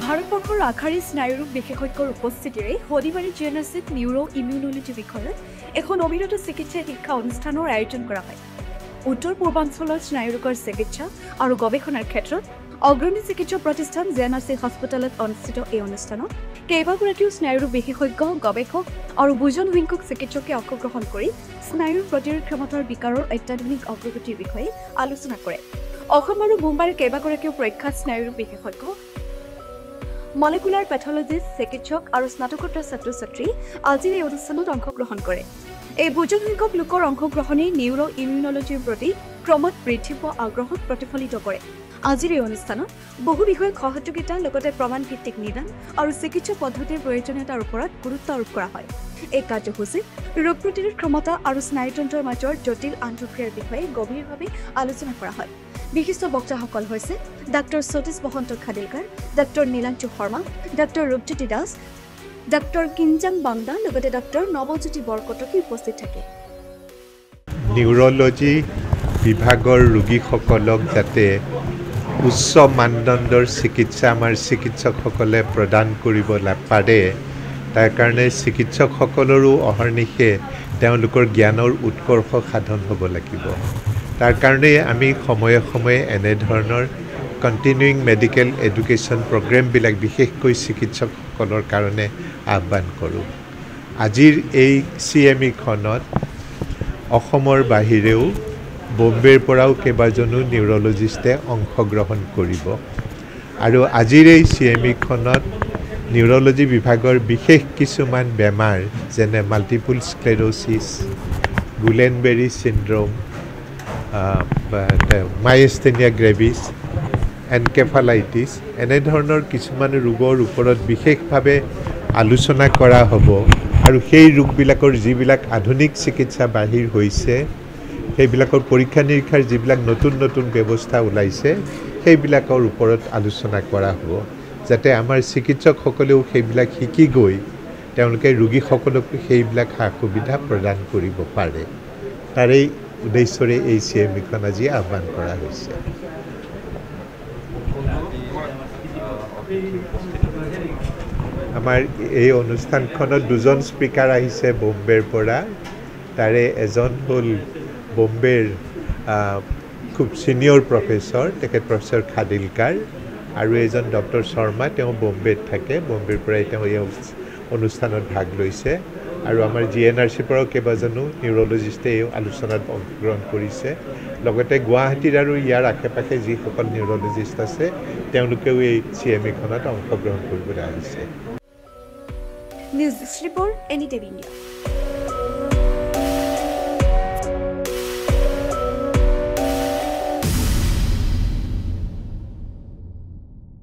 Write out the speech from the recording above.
ভাৰতবৰ্ষৰ আগশাৰীৰ স্নায়ুৰোগ বিশেষজ্ঞৰ উপস্থিতিৰে শনিবাৰে জিএনআৰচিত নিউৰো ইমিউনলজি বিষয়ত এখন অবিৰত চিকিৎসা শিক্ষা অনুষ্ঠানৰ আয়োজন কৰা হয়। উত্তৰ পূৰ্বাঞ্চলৰ স্নায়ুৰোগৰ চিকিৎসা আৰু গৱেষণাৰ ক্ষেত্ৰত অগ্ৰণী চিকিৎসা প্ৰতিষ্ঠান জিএনআৰচি হস্পিটেলত অনুষ্ঠিত এই অনুষ্ঠানত কেইবাগৰাকীও স্নায়ুৰোগ বিশেষজ্ঞ, গৱেষক আৰু বুজন সংখ্যক চিকিৎসকে অংশগ্ৰহণ কৰি স্নায়ুৰ প্ৰতিৰোধ ক্ষমতাৰ বিকাৰৰ অত্যাধুনিক অগ্ৰগতিৰ বিষয়ে আলোচনা কৰে। অসম আৰু মুম্বাইৰ কেইবাগৰাকীও প্ৰখ্যাত স্নায়ুৰোগ বিশেষজ্ঞ, মলিকুলাৰ পেথলজিষ্ট, চিকিৎসক আৰু স্নাতকোত্তৰ ছাত্ৰ-ছাত্ৰী আজিৰ এই অনুষ্ঠানত অংশগ্ৰহণ কৰে। এই বুজন সংখ্যক লোকৰ অংশগ্ৰহণে নিউৰো ইমিউনলজিৰ প্ৰতি ক্ৰমত বৃদ্ধি পোৱা আগ্ৰহক প্ৰতিফলিত কৰে। আজিৰ এই অনুষ্ঠানত বহু বিষয়ক সহযোগিতা লগতে প্ৰমাণ ভিত্তিক নিদান আৰু চিকিৎসা পদ্ধতিৰ প্ৰয়োজনীয়তাৰ ওপৰত গুৰুত্ব আৰোপ কৰা হয়। এই কাৰ্যসূচীত ৰোগ প্ৰতিৰোধ ক্ষমতা আৰু স্নায়ুতন্ত্ৰৰ মাজৰ জটিল আন্তঃক্ৰিয়াৰ বিষয়ে গভীৰভাৱে আলোচনা কৰা হয়। বিশিষ্ট বক্তাসকল হৈছে doctor Satish Vasant Khadilkar, doctor Nilanju Sharma, doctor Rupjyoti Das, doctor Kinzang Bangda লগতে ডাক্তৰ নৱজ্যোতি বৰকটকী উপস্থিত থাকে। নিউৰলজি বিভাগৰ ৰোগীসকলক যাতে উচ্চ মানদণ্ডৰ চিকিৎসা আমাৰ চিকিৎসকসকলে প্ৰদান কৰিব পাৰে, তাৰ কাৰণে চিকিৎসকসকলৰো অহৰ্নিশে তেওঁলোকৰ জ্ঞানৰ উৎকৰ্ষ সাধন হ'ব লাগিব। তাৰ কাৰণে আমি সময়ে সময়ে এনেধৰণৰ কণ্টিনিউইং মেডিকেল এডুকেশ্যন প্ৰগ্ৰেমবিলাক বিশেষকৈ চিকিৎসকসকলৰ কাৰণে আহ্বান কৰোঁ। আজিৰ এই CME-খনত অসমৰ বাহিৰেও বম্বেৰ পৰাও কেইবাজনো নিউৰলজিষ্টে অংশগ্ৰহণ কৰিব আৰু আজিৰ এই CME-খনত নিউৰলজি বিভাগৰ বিশেষ কিছুমান বেমাৰ যেনে মাল্টিপল স্ক্লেৰ'চিছ, গুলেনবেৰী চিণ্ড্ৰম, মাইএষ্টেনিয়া গ্ৰেভিছ, এনকেফালাইটিছ এনেধৰণৰ কিছুমান ৰোগৰ ওপৰত বিশেষভাৱে আলোচনা কৰা হ'ব আৰু সেই ৰোগবিলাকৰ যিবিলাক আধুনিক চিকিৎসা বাহিৰ হৈছে, সেইবিলাকৰ পৰীক্ষা নিৰীক্ষাৰ যিবিলাক নতুন নতুন ব্যৱস্থা ওলাইছে সেইবিলাকৰ ওপৰত আলোচনা কৰা হ'ব, যাতে আমাৰ চিকিৎসকসকলেও সেইবিলাক শিকি গৈ তেওঁলোকে ৰোগীসকলক সেইবিলাক সা সুবিধা প্ৰদান কৰিব পাৰে। তাৰেই উদ্দেশ্যৰে এই CME-খন আজি আহ্বান কৰা হৈছে। আমাৰ এই অনুষ্ঠানখনত দুজন স্পীকাৰ আহিছে বম্বেৰ পৰা। তাৰে এজন হ'ল বম্বেৰ খুব ছিনিয়ৰ প্ৰফেচৰ, তেখেত প্ৰফেচৰ খাডিলকাৰ, আৰু এজন ডক্টৰ শৰ্মা, তেওঁ বম্বেত থাকে। বম্বেৰ পৰাই তেওঁ এই অনুষ্ঠানত ভাগ লৈছে আৰু আমাৰ GNRCৰ পৰাও কেইবাজনো নিউৰলজিষ্টে এই আলোচনাত অংশগ্ৰহণ কৰিছে। লগতে গুৱাহাটীৰ আৰু ইয়াৰ আশে পাশে যিসকল নিউৰলজিষ্ট আছে তেওঁলোকেও এই CME-খনত অংশগ্ৰহণ কৰিবলৈ আহিছে। News report, anytime India.